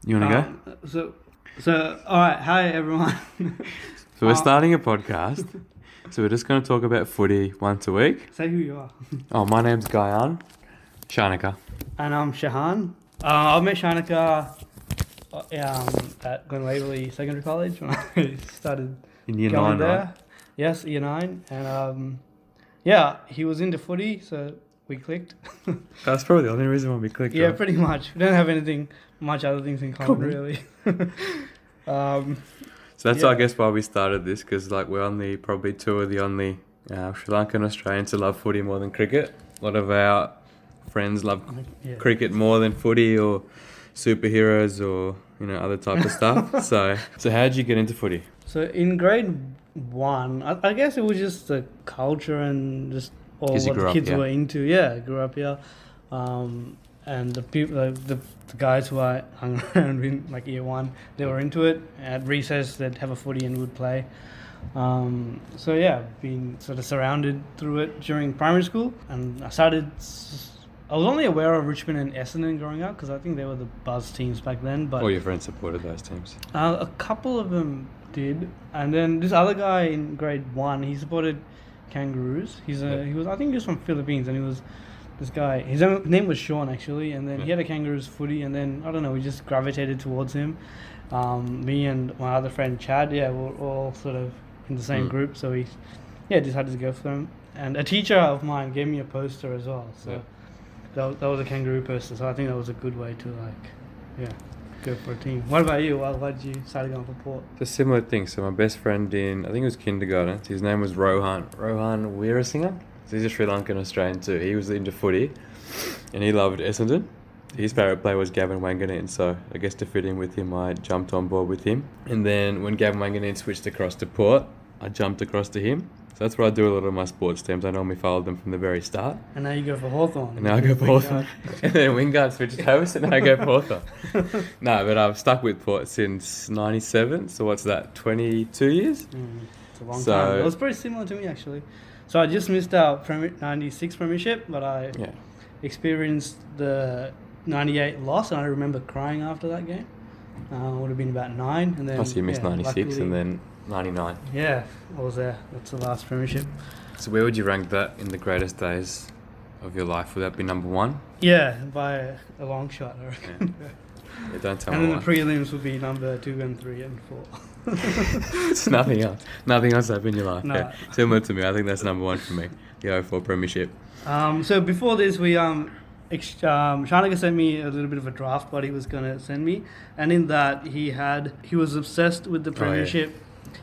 You want to go? All right. Hi, everyone. So we're starting a podcast. So we're just going to talk about footy once a week. Say who you are. Oh, my name's Guyan Shanaka. And I'm Shahan. I met Shanika at Glen Waverley Secondary College when I started In year going 9, there. right? Yes, year 9. And he was into footy, so we clicked. That's probably the only reason why we clicked. Yeah, right? pretty much. We don't have much other things in common, really. So that's, I guess, why we started this, because we're probably two of the only Sri Lankan Australians to love footy more than cricket. A lot of our friends love cricket more than footy or superheroes or other type of stuff. So how did you get into footy? So in grade 1, I guess it was just the culture and just all what the kids were into. Yeah, I grew up here. And the people, the guys who I hung around in year 1, they were into it. At recess, they'd have a footy and would play. Being sort of surrounded through it during primary school. And I was only aware of Richmond and Essendon growing up because I think they were the buzz teams back then. But all your friends supported those teams? A couple of them did. And then this other guy in grade 1, he supported Kangaroos. He was I think he was from Philippines, and he was this guy. His name was Sean, actually, and then he had a Kangaroos footy, and then I don't know, we just gravitated towards him. Me and my other friend Chad, we're all sort of in the same group, so we decided to go for him. And a teacher of mine gave me a poster as well, so that was a kangaroo poster. So I think that was a good way to go for a team. What about you? Why did you start going for Port? It's a similar thing. So my best friend I think it was kindergarten, his name was Rohan Weerasinghe. So he's a Sri Lankan Australian too. He was into footy and he loved Essendon. His favourite player was Gavin Wanganeen, so I guess to fit in with him, I jumped on board with him. And then when Gavin Wanganeen switched across to Port, I jumped across to him. So that's what I do a lot of my sports teams. I normally followed them from the very start. And now you go for Hawthorn. And now I go for Hawthorn. And then Wingard switched hosts and now I go for Hawthorn. No, but I've stuck with Port since 97. So what's that, 22 years? It's a long time. It was pretty similar to me, actually. So I just missed out 96 premiership, but I experienced the 98 loss, and I remember crying after that game. Would have been about 9, and then plus you missed 96 and then 99. Yeah, I was there. That's the last premiership. So where would you rank that in the greatest days of your life? Would that be number 1? Yeah, by a long shot, I reckon. Yeah, don't tell me. And then the prelims would be number 2 and 3 and 4. It's nothing else. Nothing else happened in your life. No. Yeah. Similar to me. I think that's number 1 for me. The 04 premiership. So before this, we Shanika sent me a little bit of a draft what he was going to send me, and in that he was obsessed with the premiership,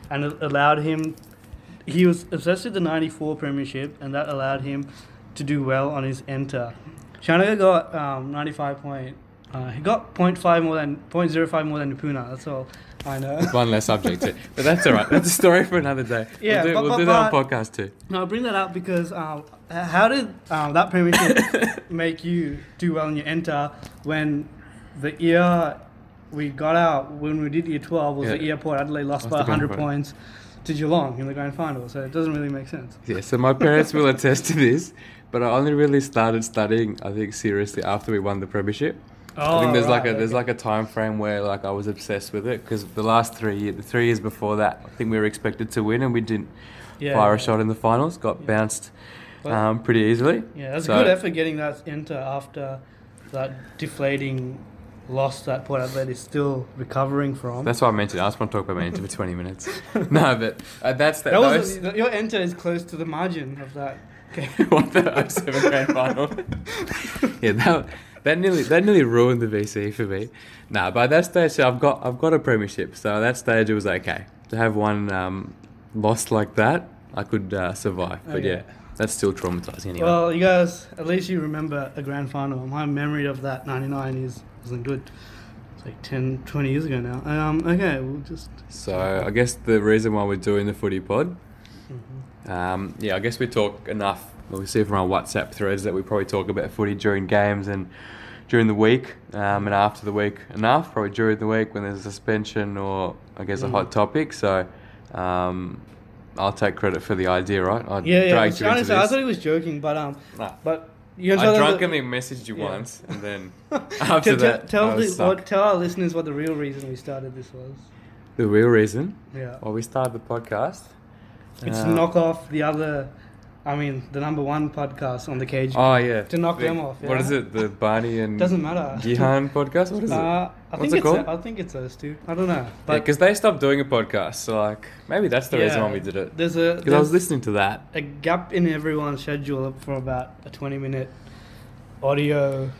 and it allowed him. He was obsessed with the 94 premiership, and that allowed him to do well on his enter. Shanika got 95 point. He got 0.05 more than Puna. That's all I know. One less subject too. But that's all right. That's a story for another day. Yeah, we'll do that on podcast too. No, I'll bring that up because how did that premiership make you do well in your enter when the year we got out, when we did year 12, was the year Port Adelaide lost by 100 points to Geelong in the grand final, so it doesn't really make sense. Yeah, so my parents will attest to this, but I only really started studying, I think, seriously after we won the premiership. I think there's a time frame where I was obsessed with it, because the last 3 years, the 3 years before that, I think we were expected to win and we didn't fire a shot in the finals. Got bounced pretty easily. Yeah, that's a good effort getting that enter after that deflating loss that Port Adelaide is still recovering from. That's what I mentioned. I just want to talk about my enter for 20 minutes. No, but that's your enter is close to the margin of that game. What, the 07 grand final? Yeah, that nearly ruined the VC for me. Nah, by that stage, so I've got a premiership. So at that stage, it was okay to have one loss like that. I could survive, but that's still traumatizing anyway. Well, you guys, at least you remember a grand final. My memory of that 99 isn't good. It's like 10, 20 years ago now. We'll just. So I guess the reason why we're doing the footy pod. I guess we talk enough. We see from our WhatsApp threads that we probably talk about footy during games and during the week, and after the week enough, probably during the week when there's a suspension or I guess a hot topic. So I'll take credit for the idea, right? I thought he was joking, but You I drunkenly messaged you once, and then after that, tell our listeners what the real reason we started this was. The real reason? Yeah. Well, we started the podcast. It's to knock off the other, the number one podcast on the cage. Oh, yeah. To knock them off. Yeah? What is it? The Barney and Doesn't matter. Gihan podcast? What is it? What's it called? I think it's those two. I don't know. But because they stopped doing a podcast, so like maybe that's the reason why we did it. Because I was listening to that. A gap in everyone's schedule for about a 20-minute audio.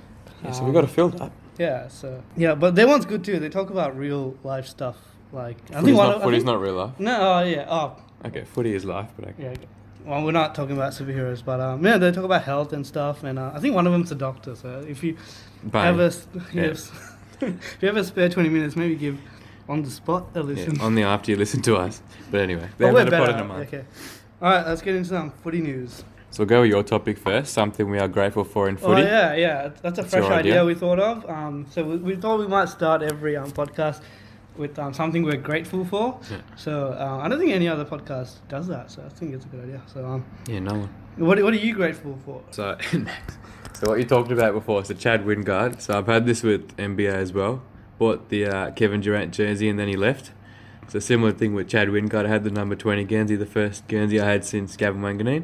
Yeah, so we got to fill that. Yeah. So but their one's good too. They talk about real life stuff. Like Footy's not real life. No. Yeah. Okay, footy is life, but okay. Yeah. Well, we're not talking about superheroes, but they talk about health and stuff, and I think one of them's a doctor. So if you have a if you have a spare 20 minutes, maybe give On the spot a listen. Yeah, only after you listen to us. But anyway, we're better. Okay. Alright, let's get into some footy news. So we'll go with your topic first, something we are grateful for in footy. Oh yeah. That's a fresh idea we thought of. So we thought we might start every podcast with something we're grateful for. Yeah. So I don't think any other podcast does that, so I think it's a good idea. So yeah, no one. What are you grateful for? So what you talked about before, so Chad Wingard. So I've had this with NBA as well. Bought the Kevin Durant jersey and then he left. It's a similar thing with Chad Wingard. I had the number 20 Guernsey, the first Guernsey I had since Gavin Wanganeen.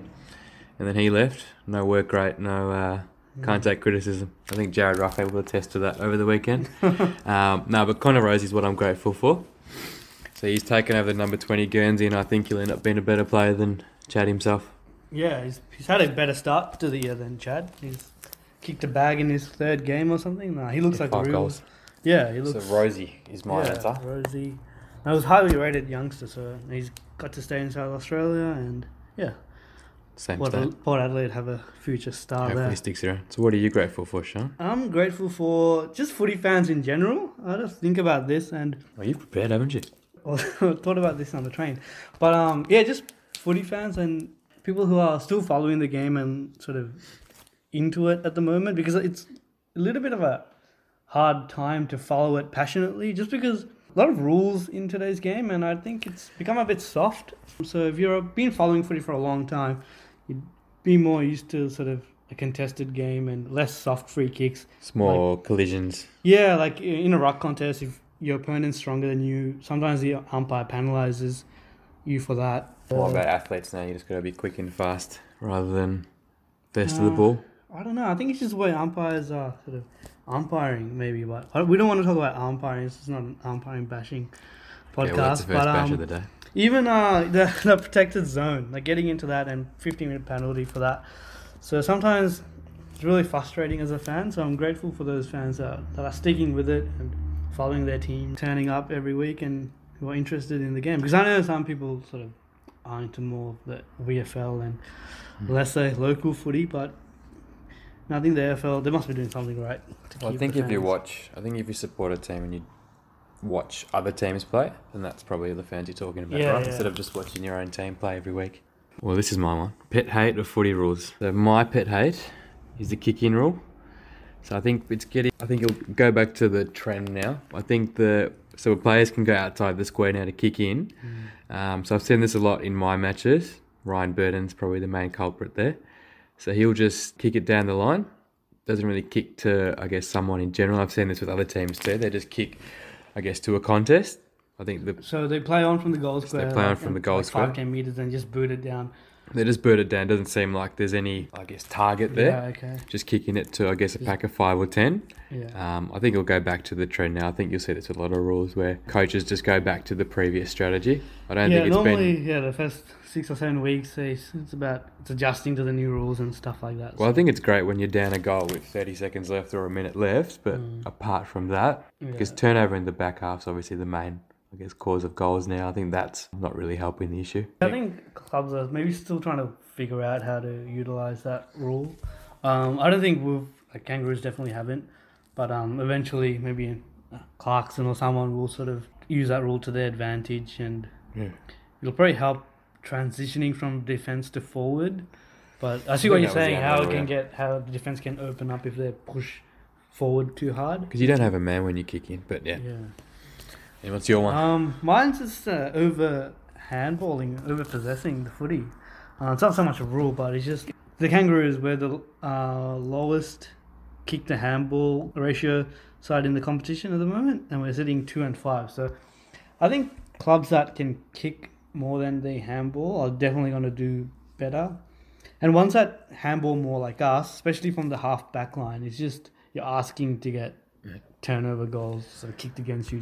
And then he left. No work rate, no can't take criticism. I think Jared Ruff able to attest to that over the weekend. But Connor Rosie's what I'm grateful for. So he's taken over the number 20 Guernsey and I think he'll end up being a better player than Chad himself. Yeah, he's had a better start to the year than Chad. He's kicked a bag in his third game or something. He looks like 5 a real... goals. Yeah, he looks... So Rosie is my answer. Rosie. I was highly rated youngster, so he's got to stay in South Australia and Same Port Adelaide have a future star Hopefully there. he sticks around. So what are you grateful for, Sean? I'm grateful for just footy fans in general. I just think about this and... Well, you've prepared, haven't you? thought about this on the train. But just footy fans and people who are still following the game and sort of into it at the moment, because it's a little bit of a hard time to follow it passionately just because a lot of rules in today's game and I think it's become a bit soft. So if you've been following footy for a long time, you'd be more used to sort of a contested game and less soft free kicks. Small collisions. Yeah, like in a ruck contest, if your opponent's stronger than you, sometimes the umpire penalises you for that. More about athletes now, you just got to be quick and fast rather than first to the ball. I don't know, I think it's just the way umpires are sort of umpiring maybe, but we don't want to talk about umpiring. This is not an umpiring bashing podcast. Yeah, well, that's the first bash of the day. Even the protected zone, like getting into that and 15-minute penalty for that. So sometimes it's really frustrating as a fan. So I'm grateful for those fans that are sticking with it and following their team, turning up every week and who are interested in the game. Because I know some people sort of are into more of the VFL and let's say local footy, but I think the AFL, they must be doing something right. I think if you support a team and you watch other teams play, then that's probably the fans you're talking about, right? Instead of just watching your own team play every week. Well, this is my one. Pet hate of footy rules. So my pet hate is the kick-in rule. So I think it'll go back to the trend now. I think so players can go outside the square now to kick in. So I've seen this a lot in my matches. Ryan Burton's probably the main culprit there. So he'll just kick it down the line. Doesn't really kick to, I guess, someone in general. I've seen this with other teams too. They just kick, I guess, to a contest. I think so they play on from the goal square. They play on from the goal square. 5-10 metres and just boot it down. They just boot it down. Doesn't seem like there's any, I guess, target there. Yeah, okay. Just kicking it to, I guess, a pack of 5 or 10. Yeah. I think it'll go back to the trend now. I think you'll see this with a lot of rules where coaches just go back to the previous strategy. I don't think it's normally, the first 6 or 7 weeks, it's adjusting to the new rules and stuff like that. Well, I think it's great when you're down a goal with 30 seconds left or a minute left, but apart from that, because turnover in the back half's obviously the main, I guess, cause of goals now. I think that's not really helping the issue. I think clubs are maybe still trying to figure out how to utilise that rule. I don't think Kangaroos definitely haven't, but eventually maybe Clarkson or someone will sort of use that rule to their advantage and it'll probably help transitioning from defence to forward. But I see what you're saying, how the defence can open up if they push forward too hard. Because you don't have a man when you kick in, but yeah. And what's your one? Mine's just over handballing, over possessing the footy. It's not so much a rule, but it's just the Kangaroos were the lowest kick to handball ratio side in the competition at the moment, and we're sitting 2 and 5. So I think clubs that can kick more than they handball are definitely going to do better. And ones that handball more like us, especially from the half back line, it's just you're asking to get turnover goals, so kicked against you.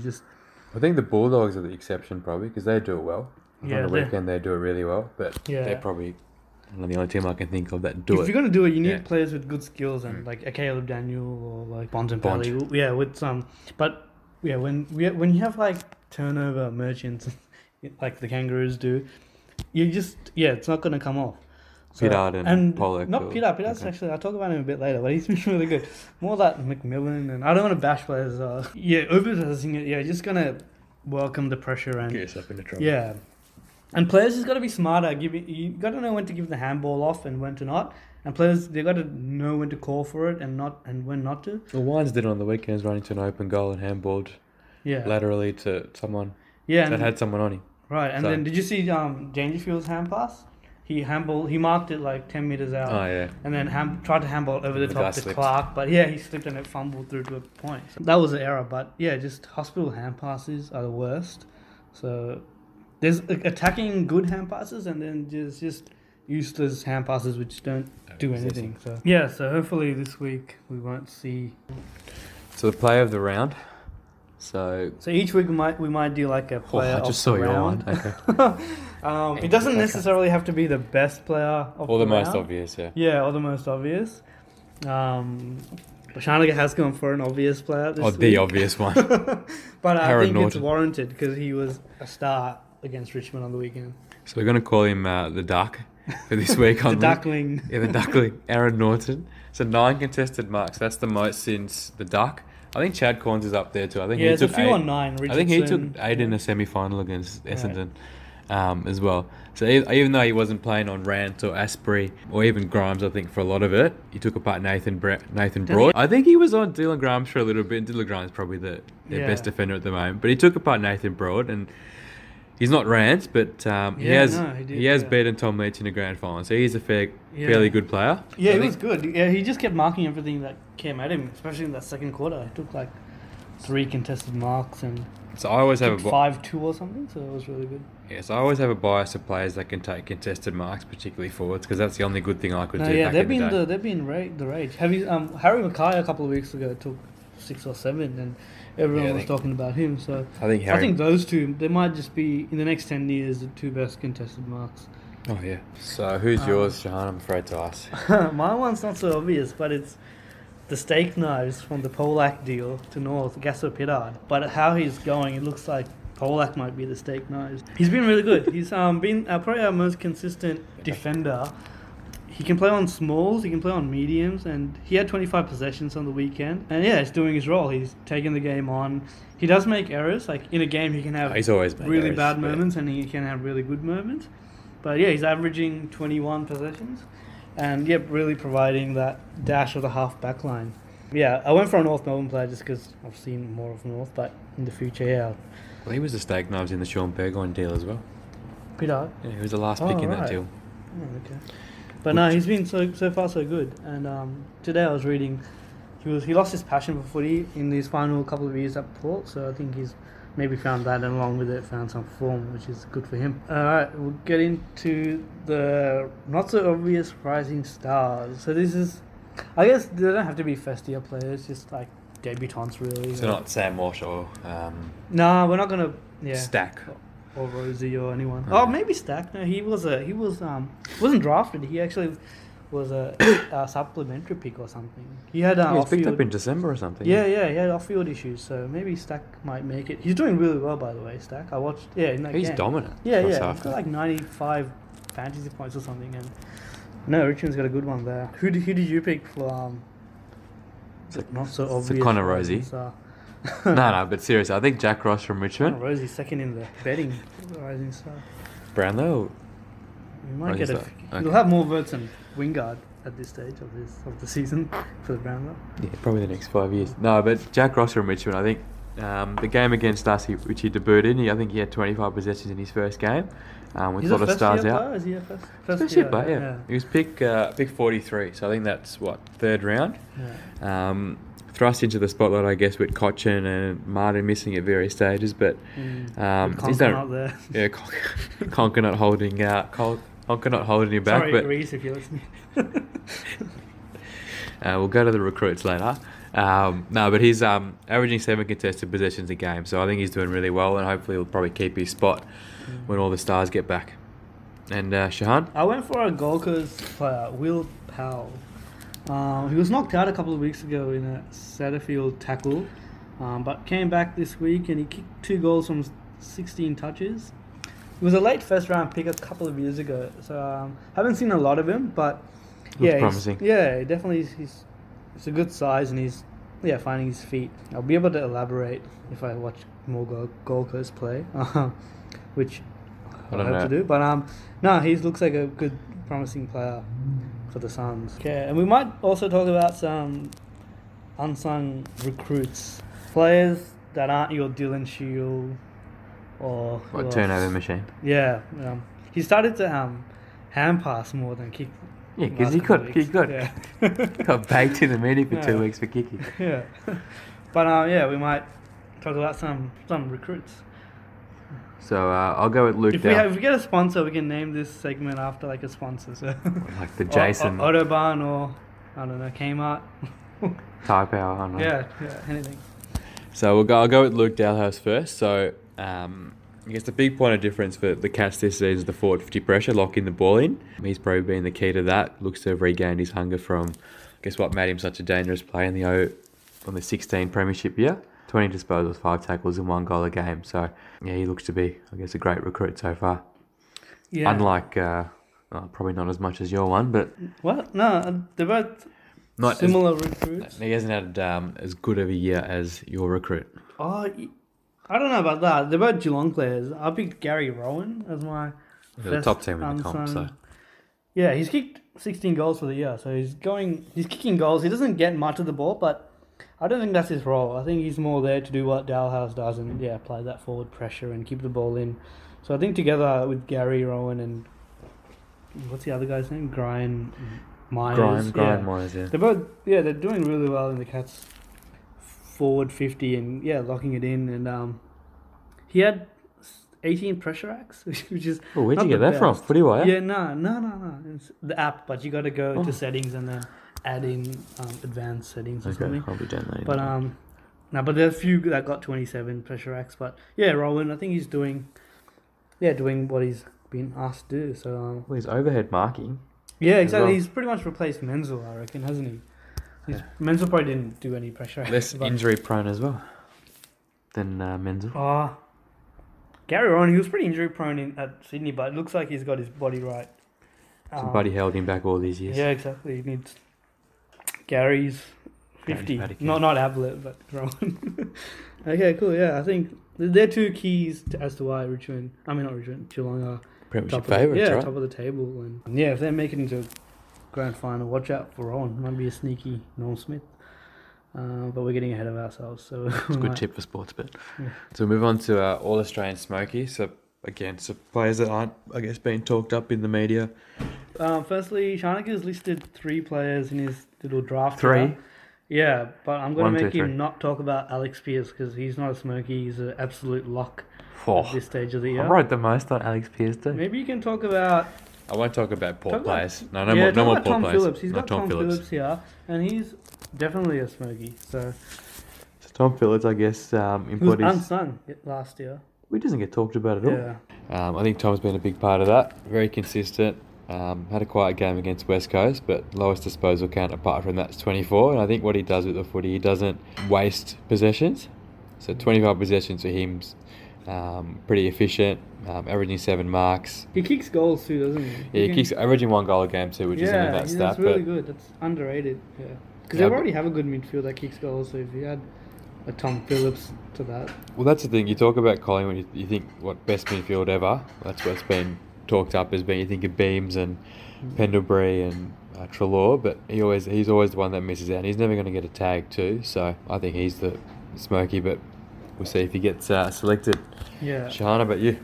I think the Bulldogs are the exception probably because they do it well. Yeah, on the weekend they do it really well, but Yeah. they're probably the only team I can think of that do If it. you're going to do it, you need Yeah. players with good skills and like a Caleb Daniel or like Bond and Bond. Pally. Yeah, with some. But yeah, when you have like turnover merchants like the Kangaroos do, you just it's not going to come off. So, Pittard and Pollock. Not Pittard. Pittard's actually, I'll talk about him a bit later, but he's been really good. More that McMillan, and I don't want to bash players. Overpressing it. Yeah, just going to welcome the pressure and Get yourself into trouble. yeah. And players just got to be smarter. You got to know when to give the handball off and when to not. And players, they got to know when to call for it and when not to. Well, Wines did it on the weekends, running to an open goal and handballed Yeah. laterally to someone Yeah. that And, had someone on him. right. And So- then did you see Dangerfield's hand pass? He marked it like 10 meters out. Oh yeah. And then tried to handball over the The top guy to slipped. Clark. But yeah, he slipped and it fumbled through to a point. So that was an error. But yeah, just hospital hand passes are the worst. So there's attacking good hand passes and then just useless hand passes which don't do anything. So yeah, so hopefully this week we won't see. So the play of the round. So So each week we might do like a player I of just saw the your round. one. Okay. It doesn't necessarily have to be the best player of Or the the most round. obvious, yeah. Yeah, or the most obvious. Shanaga has gone for an obvious player this Or week. the obvious one. But I Aaron think Norton. it's warranted because he was a star against Richmond on the weekend. So we're going to call him the Duck for this week. The on Duckling. Yeah, the Duckling. Aaron Norton. So 9 contested marks. That's the most since the Duck. I think Chad Corns is up there too. I think Yeah, he it's a took few 8. on 9. I think he took Richardson. 8 in a semi-final against Essendon as well. So even though he wasn't playing on Rant or Asprey or even Grimes, I think for a lot of it, he took apart Nathan Broad. I think he was on Dylan Grimes for a little bit. Dylan Grimes is probably their best defender at the moment. But he took apart Nathan Broad, and he's not Rant, but he has beaten Tom Leach in the grand final. So he's a fairly good player. Yeah, I he think- was good. Yeah, he just kept marking everything that came at him, especially in that second quarter. He took like 3 contested marks and So I always have took a 5-2 or something, so it was really good. I always have a bias of players that can take contested marks, particularly forwards, because that's the only good thing I could No, do. yeah, back they've in the been day. they've been the rage. Have you Harry Mackay a couple of weeks ago took 6 or 7, and everyone Yeah, I was think- talking about him. So I think I Harry. think those two, they might just be in the next 10 years the 2 best contested marks. Oh yeah. So who's yours, Shahan? I'm afraid to ask. My one's not so obvious, but it's the steak knives from the Polak deal to North, Gasso Pittard. But how he's going, it looks like Polak might be the steak knives. He's been really good. He's been probably our most consistent defender. He can play on smalls, he can play on mediums, and he had 25 possessions on the weekend. And yeah, he's doing his role. He's taking the game on. He does make errors. Like in a game, he can have He's always made really errors, bad but- moments, and he can have really good moments. But yeah, he's averaging 21 possessions, and yeah, really providing that dash of the half back line. Yeah, I went for a North Melbourne player just because I've seen more of North, but in the future, yeah. Well, he was the steak knives in the Sean Burgoyne deal as well. Pittard. Yeah, he was the last pick in that right. deal. Oh, okay. But no, he's been so far so good. And today I was reading, he lost his passion for footy in these final couple of years at Port. So I think he's maybe found that, and along with it, found some form, which is good for him. All right, we'll get into the not so obvious rising stars. So this is, I guess they don't have to be first year players, just like debutants really. So not Sam Walsh or No, we're not gonna. Stack. Or Rosie or anyone. Oh. Oh, maybe Stack. No, he wasn't drafted. He actually was a supplementary pick or something. He had He was picked off-field. up in December or something. Yeah, he had off-field issues, so maybe Stack might make it. He's doing really well, by the way. Stack. I watched. Yeah, in that He's game. dominant. Yeah, for yeah. South. He's got like 95 fantasy points or something, and no, Richmond's got a good one there. Who did you pick for? Not so obvious. Connor Rosie. No, but seriously, I think Jack Ross from Richmond. Connor Rosie second in the betting rising star. Brownlow. We might get Rising a. star. You'll Okay. have more votes than Wingard at this stage of the season for the Brownlow. Yeah, probably the next 5 years. No, but Jack Ross from Richmond, I think The game against us, which he debuted in, I think he had 25 possessions in his first game. With He's a lot a of stars first-year out. player? Is he a first First year? year player, yeah. He was pick 43, so I think that's third round. Yeah. Thrust into the spotlight, I guess, with Cochin and Martin missing at various stages, but he's done. Not there. Yeah, Conker not holding Conker not holding him back. Sorry, but Reese, if you're listening. we'll go to the recruits later. No, but he's averaging 7 contested possessions a game, so I think he's doing really well, and hopefully he'll probably keep his spot when all the stars get back. And Shahan? I went for a Gold Coast player, Will Powell. He was knocked out a couple of weeks ago in a Satterfield tackle, but came back this week and he kicked 2 goals from 16 touches. He was a late first round pick a couple of years ago, so haven't seen a lot of him, but Looks promising. Definitely he's a good size and he's finding his feet. I'll be able to elaborate if I watch more Gold Coast play, which I hope to do. But no, he looks like a good, promising player for the Suns. Okay, and we might also talk about some unsung recruits, players that aren't your Dylan Shield or turnover machine. Yeah, he started to hand pass more than kick. Yeah, because he got baked in the meeting for 2 weeks for kicking. Yeah, but we might talk about some recruits. So I'll go with Luke. If we get a sponsor, we can name this segment after like a sponsor. So like the Jason Autobahn or I don't know, Kmart. Type Power. I don't know. Yeah, anything. So I'll go with Luke Dalhouse first. So I guess the big point of difference for the Cats this season is the forward 50 pressure, locking the ball in. He's probably been the key to that. Looks to have regained his hunger from, I guess, what made him such a dangerous player on the 16 premiership year. 20 disposals, 5 tackles and 1 goal a game. So, yeah, he looks to be, I guess, a great recruit so far. Yeah. Unlike, probably not as much as your one, but... What? No, they're both similar recruits. He hasn't had as good of a year as your recruit. Oh, I don't know about that. They're both Geelong players. I picked Gary Rowan as my the top team in the comp, so... Yeah, he's kicked 16 goals for the year, so he's kicking goals. He doesn't get much of the ball, but... I don't think that's his role. I think he's more there to do what Dalhouse does and apply that forward pressure and keep the ball in. So I think together with Gary Rowan and what's the other guy's name? Brian Myers. Brian Myers, yeah. They're both they're doing really well in the Cats forward 50 and locking it in, and he had 18 pressure acts, which is where'd you get that from? Footy Wire? Yeah, no. It's the app, but you got to go to settings and then add in advanced settings or something. I'll be doing that. But there's a few that got 27 pressure acts. But Rowan, I think he's doing what he's been asked to do. So his overhead marking. Yeah, exactly. Well. He's pretty much replaced Menzel, I reckon, hasn't he? Menzel probably didn't do any pressure acts. Less injury prone as well than Menzel. Gary Rowan, he was pretty injury prone at Sydney, but it looks like he's got his body right. Somebody held him back all these years. Yeah, exactly. He needs Gary's 50. Not Ablett, but Rowan. Okay, cool. Yeah, I think they're 2 keys as to why Geelong are Premiership favourites, right? Top of the table. And if they make it into a grand final, watch out for Rowan. Might be a sneaky Norm Smith. But we're getting ahead of ourselves. So it's a good tip for sports bet. Yeah. So we'll move on to All-Australian smokeys. So again, players that aren't, I guess, being talked up in the media. Firstly, Shanika's listed 3 players in his little draft. 3? Yeah, but I'm going to make him not talk about Alex Pearce because he's not a smoky. He's an absolute lock at this stage of the year. I wrote the most on Alex Pearce too. Maybe you can talk about... I won't talk about Port players. No more Port Tom players. Phillips. He's got Tom Phillips here, and he's definitely a smoky. So Tom Phillips, I guess, embodies... He was unsung last year. He doesn't get talked about at all. Yeah. I think Tom's been a big part of that. Very consistent. Had a quiet game against West Coast, but lowest disposal count apart from that's 24. And I think what he does with the footy, he doesn't waste possessions. So 25 possessions for him, pretty efficient, averaging 7 marks. He kicks goals too, doesn't he? Yeah, he kicks averaging 1 goal a game too, which isn't in that stat. That's really good. That's underrated. Yeah, because they already have a good midfield that kicks goals. So if you add a Tom Phillips to that, well, that's the thing. You talk about Collingwood, you think what best midfield ever. That's what's been talked up as being. You think of Beams and Pendlebury and Treloar, but he's always the one that misses out. He's never going to get a tag too. So I think he's the smoky, but we'll see if he gets selected. Yeah. Shahana, about you?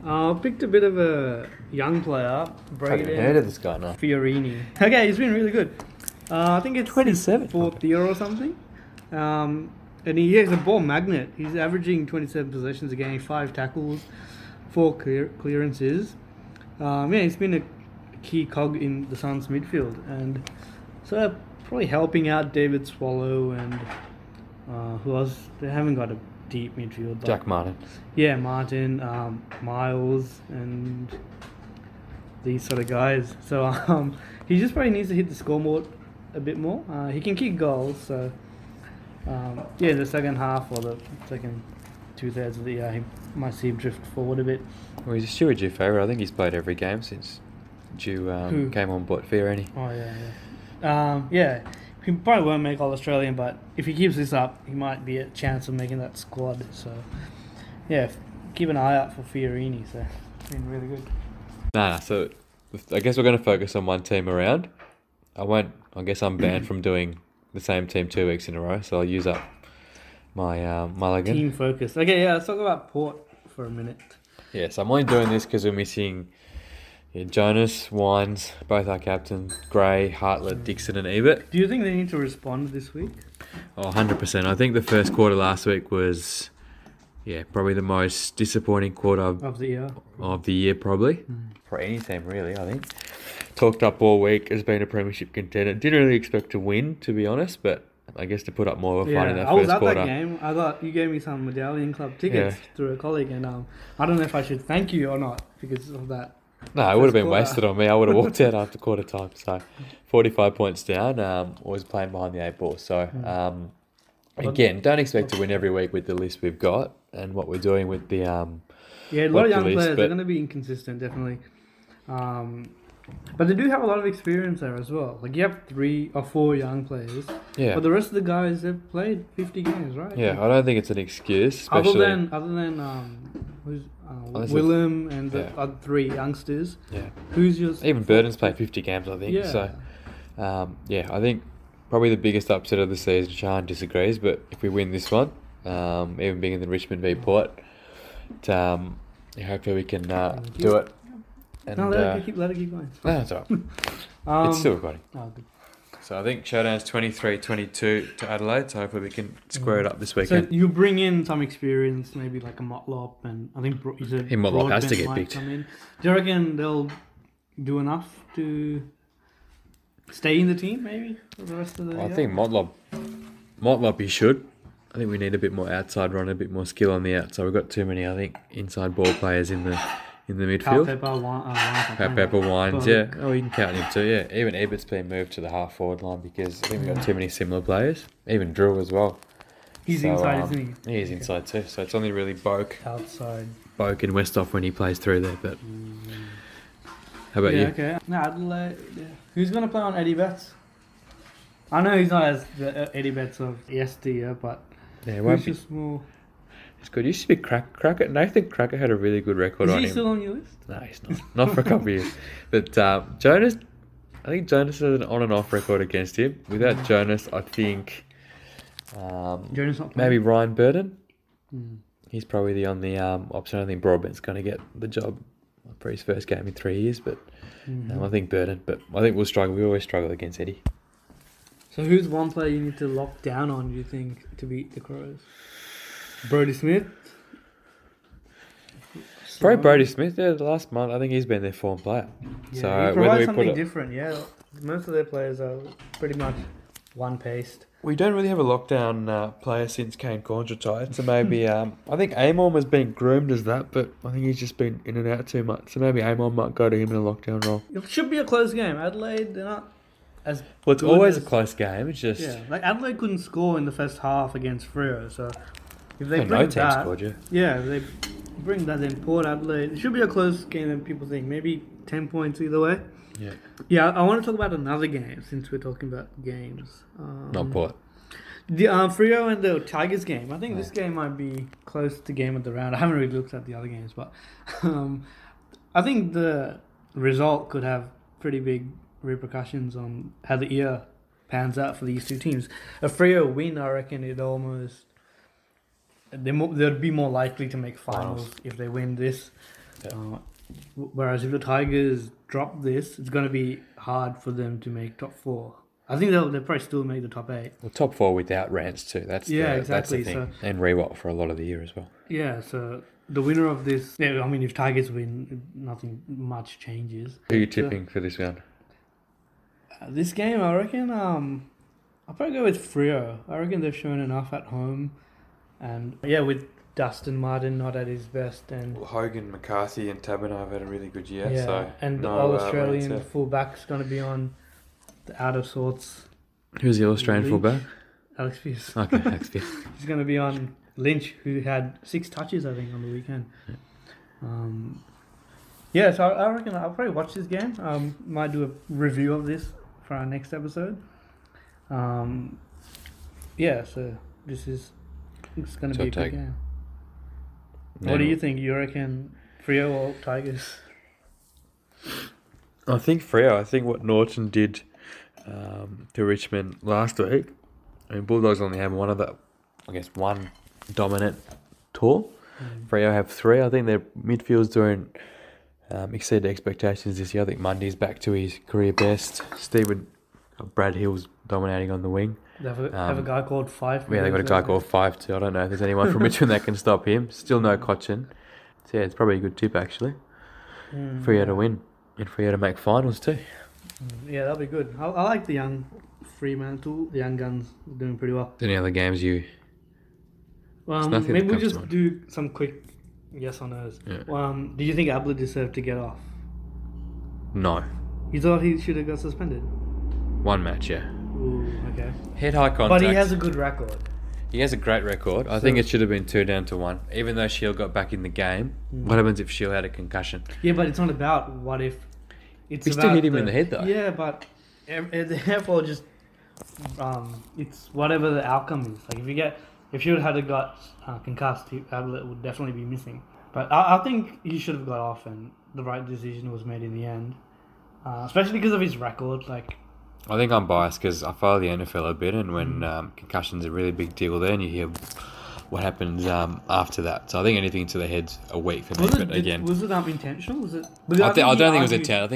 I picked a bit of a young player, I haven't heard of this guy now. Fiorini. Okay, he's been really good. I think it's 27. his fourth year or something. And he's a ball magnet. He's averaging 27 possessions a game, 5 tackles, 4 clearances. He's been a key cog in the Suns midfield, and so probably helping out David Swallow and who else? They haven't got a deep midfield. But Jack Martin. yeah, Martin, Miles, and these sort of guys. So he just probably needs to hit the scoreboard a bit more. He can kick goals, so the second half or the second 2/3 of the year, he might see him drift forward a bit. Well, he's a Stuart Jew favourite. I think he's played every game since Jew came on board. Fiorini. Oh yeah. He probably won't make All Australian, but if he keeps this up, he might be a chance of making that squad. So yeah, keep an eye out for Fiorini. So it's been really good. So I guess we're going to focus on one team around. I guess I'm banned from doing the same team 2 weeks in a row, so I'll use up my mulligan. Team focus. Okay, yeah, let's talk about Port for a minute. Yeah, so I'm only doing this because we're missing Jonas, Wines, both our captains, Gray, Hartlett, Dixon and Ebert. Do you think they need to respond this week? Oh, 100%. I think the first quarter last week was, probably the most disappointing quarter Of the year. probably. For any team, really, I think. Talked up all week as being a premiership contender. Didn't really expect to win, to be honest, but I guess to put up more of a fight in that I was first at quarter. that game. I thought you gave me some Medallion Club tickets through a colleague, and I don't know if I should thank you or not because of that. No, it would have been wasted on me. I would have walked out after quarter time. So, 45 points down. Was playing behind the 8 ball. So, again, don't expect to win every week with the list we've got and what we're doing with the a lot of young list, players. They're going to be inconsistent, definitely. But they do have a lot of experience there as well. Like you have 3 or 4 young players. Yeah. But the rest of the guys, they've played 50 games, right? Yeah, I don't think it's an excuse. Especially other than Willem and the other 3 youngsters. Yeah. Who's your... Even Burton's played 50 games, I think. Yeah. So, I think probably the biggest upset of the season, Sean disagrees, but if we win this one, even being in the Richmond v Port, hopefully we can do it. And, let it keep going. No, that's all right. It's still recording. Oh, good. So I think Showdown's 23-22 to Adelaide, so hopefully we can square it up this weekend. So you bring in some experience, maybe like a Motlop, and I think you said Motlop has to get picked. Do you reckon they'll do enough to stay in the team, maybe, for the rest of the year? I think Motlop he should. I think we need a bit more outside run, a bit more skill on the outside. We've got too many, I think, inside ball players in the midfield. Pepper, Wines, yeah. Oh, you can count him too, yeah. Even Ebert's been moved to the half-forward line because I think we've got too many similar players. Even Drew as well. He's inside, isn't he? He is inside too, so it's only really Boak outside. And Westhoff when he plays through there, but... How about you? Okay. No, Adelaide, Who's going to play on Eddie Betts? I know he's not as the Eddie Betts of yesteryear, but who's just more... It's good. Used to be Cracker. Nathan Cracker had a really good record on him. Is he still on your list? No, he's not. Not for a couple of years. But Jonas, I think Jonas has an on and off record against him. Without Jonas, I think Jonas not maybe Ryan Burton. He's probably the only option. I think Broadbent's going to get the job for his first game in 3 years. But I think Burton. But I think we'll struggle. We always struggle against Eddie. So who's one player you need to lock down on, do you think, to beat the Crows? Brodie Smith? Probably Brodie Smith, the last month. I think he's been their form player. Yeah, so he provides something different, Most of their players are pretty much one-paced. We don't really have a lockdown player since Kane Corns retired, so maybe I think Amon has been groomed as that, but I think he's just been in and out too much. So maybe Amon might go to him in a lockdown role. It should be a close game. Adelaide, they're not as well. It's always a close game. It's just like Adelaide couldn't score in the first half against Freo, so if they bring that, scored, if they bring that in Port Adelaide, it should be a close game than people think. Maybe 10 points either way. Yeah. I want to talk about another game since we're talking about games. Not Port. The Freo and the Tigers game. I think this game might be close to game of the round. I haven't really looked at the other games, but I think the result could have pretty big repercussions on how the year pans out for these two teams. A Freo win, I reckon it almost they'd be more likely to make finals if they win this. Yeah. Whereas if the Tigers drop this, it's going to be hard for them to make top 4. I think they'll probably still make the top 8. Well, top 4 without Rance too. That's exactly. That's the thing. And Rewalt for a lot of the year as well. Yeah, so the winner of this, I mean, if Tigers win, nothing much changes. Who are you tipping for this round? This game, I reckon, I'll probably go with Freo. I reckon they've shown enough at home. And yeah, with Dustin Martin not at his best, and Hogan, McCarthy, and Taberner have had a really good year. yeah, So and the All Australian fullback's going to be on the out of sorts. Who's the All Australian fullback? Alex Pearce. Okay, Alex Pearce. He's going to be on Lynch, who had 6 touches, I think, on the weekend. Yeah, so I reckon I'll probably watch this game. Might do a review of this for our next episode. Yeah, so it's going to be a good game. What do you think? You reckon Freo or Tigers? I think Freo. I think what Norton did to Richmond last week. I mean, Bulldogs only have one dominant tour. Freo have 3. I think their midfield's doing exceed expectations this year. I think Mundy's back to his career best. Brad Hill's dominating on the wing. They have a guy called Five. Yeah, they've got a guy called Five too. I don't know if there's anyone from Richmond that can stop him. Still no Cochin. So yeah, it's probably a good tip actually. Freo to win and Freo to make finals too. Yeah, that'll be good. I like the young Fremantle. The young guns doing pretty well. Any other games you... maybe we'll just do some quick yes or no's. Yeah. Do you think Ablett deserved to get off? No. You thought he should have got suspended? 1 match, yeah. Ooh, okay. Head-high contact. But he has a good record. He has a great record. I think it should have been 2 down to 1. Even though Shield got back in the game, what happens if Shield had a concussion? Yeah, but it's not about what if. It's we about still hit him in the head though. Yeah, but therefore just it's whatever the outcome is. Like if Shield had got concussed, Ablett would definitely be missing. But I think he should have got off, and the right decision was made in the end. Especially because of his record, like. I think I'm biased because I follow the NFL a bit, and when concussion's a really big deal there, and you hear what happens after that. So I think anything to the head's a week for me. But again, was it intentional? Was it? I don't think it was intentional. I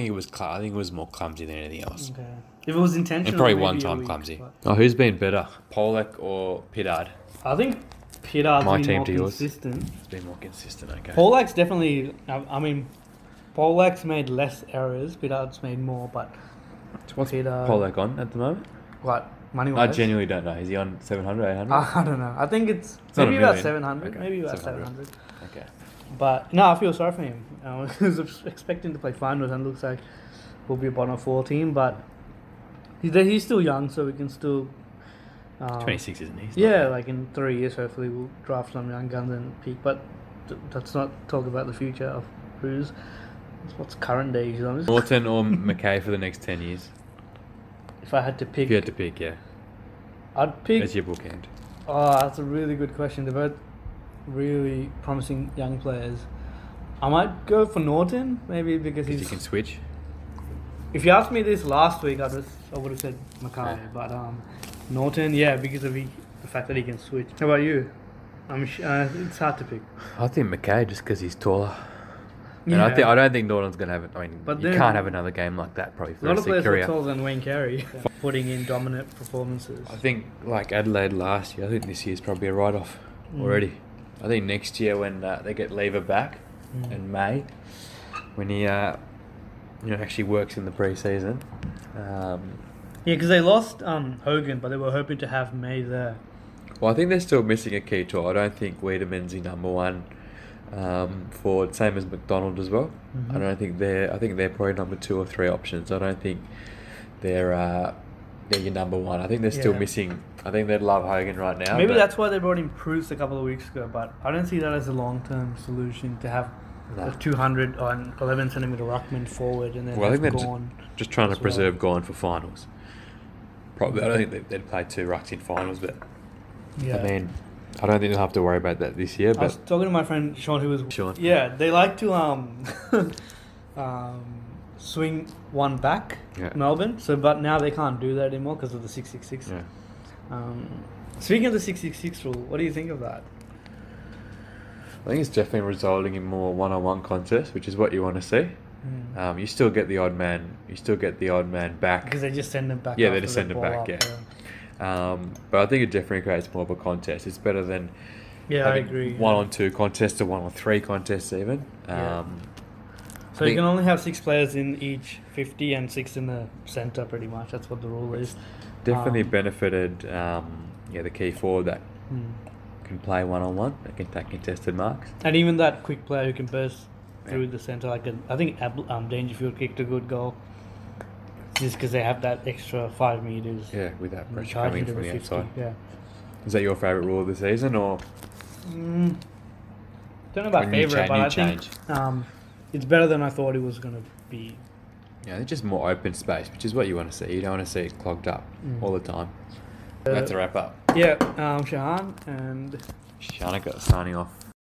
think it was more clumsy than anything else. Okay. If it was intentional, and probably one time clumsy. But... who's been better, Pollock or Pittard? I think Pittard's been more consistent. It's been more consistent. Okay. Pollock's definitely. I mean, Pollock's made less errors. Pittard's made more, but. What's Pollock on at the moment? What? Money-wise? I genuinely don't know. Is he on 700, 800? I don't know. I think it's maybe about 700. Okay. Maybe about 700. Okay. But, no, I feel sorry for him. I was expecting to play finals and looks like we'll be a bottom 4 team, but he's still young, so we can still... 26, isn't he? Yeah, like in 3 years, hopefully we'll draft some young guns and peak, but let's not talk about the future of who's... What's current day? Norton or McKay for the next 10 years? If I had to pick... If you had to pick, yeah. I'd pick... As your bookend. Oh, that's a really good question. They're both really promising young players. I might go for Norton, maybe because he can switch. If you asked me this last week, I would have said Mackay. Yeah. But Norton, yeah, because of the fact that he can switch. How about you? It's hard to pick. I think McKay just because he's taller. Yeah. And I don't think Norton's going to have it. I mean, you can't have another game like that probably for a lot of players career. are taller than Wayne Carey, putting in dominant performances. I think like Adelaide last year, I think this year's probably a write-off already. I think next year when they get Lever back in May, when he actually works in the pre-season. Yeah, because they lost Hogan, but they were hoping to have May there. Well, I think they're still missing a key tool. I don't think Wiedemann's your number one. For same as McDonald as well. I don't think I think they're probably number 2 or 3 options. I don't think they're your number one. I think they're still missing. I think they'd love Hogan right now. Maybe that's why they brought in Bruce a couple of weeks ago, but I don't see that as a long-term solution to have a 200 on 11 centimetre ruckman forward and then I think they're Gawn just trying to preserve Gawn for finals. Probably, I don't think they'd play 2 rucks in finals, but I mean, I don't think they'll have to worry about that this year. But I was talking to my friend Sean, who was... Sean. Yeah, they like to swing one back, Melbourne. But now they can't do that anymore because of the 666. Yeah. Speaking of the 666 rule, what do you think of that? I think it's definitely resulting in more one-on-one contests, which is what you want to see. You still get the odd man. You still get the odd man back. Because they just send them back. Yeah, they just send it back. But I think it definitely creates more of a contest. It's better than I agree. 1-on-2 contests or 1-on-3 contests even. So you can only have 6 players in each 50 and 6 in the centre, pretty much. That's what the rule is. Definitely benefited. The key forward that can play one-on-one. That can take contested marks. And even that quick player who can burst through the centre, I think Dangerfield kicked a good goal. Just because they have that extra 5 metres. Yeah, with that pressure coming from the 50, outside. Yeah. Is that your favourite rule of the season, or? Don't know about favourite, but I think it's better than I thought it was going to be. Yeah, it's just more open space, which is what you want to see. You don't want to see it clogged up all the time. That's a wrap up. Yeah, Shahan and Shanika signing off.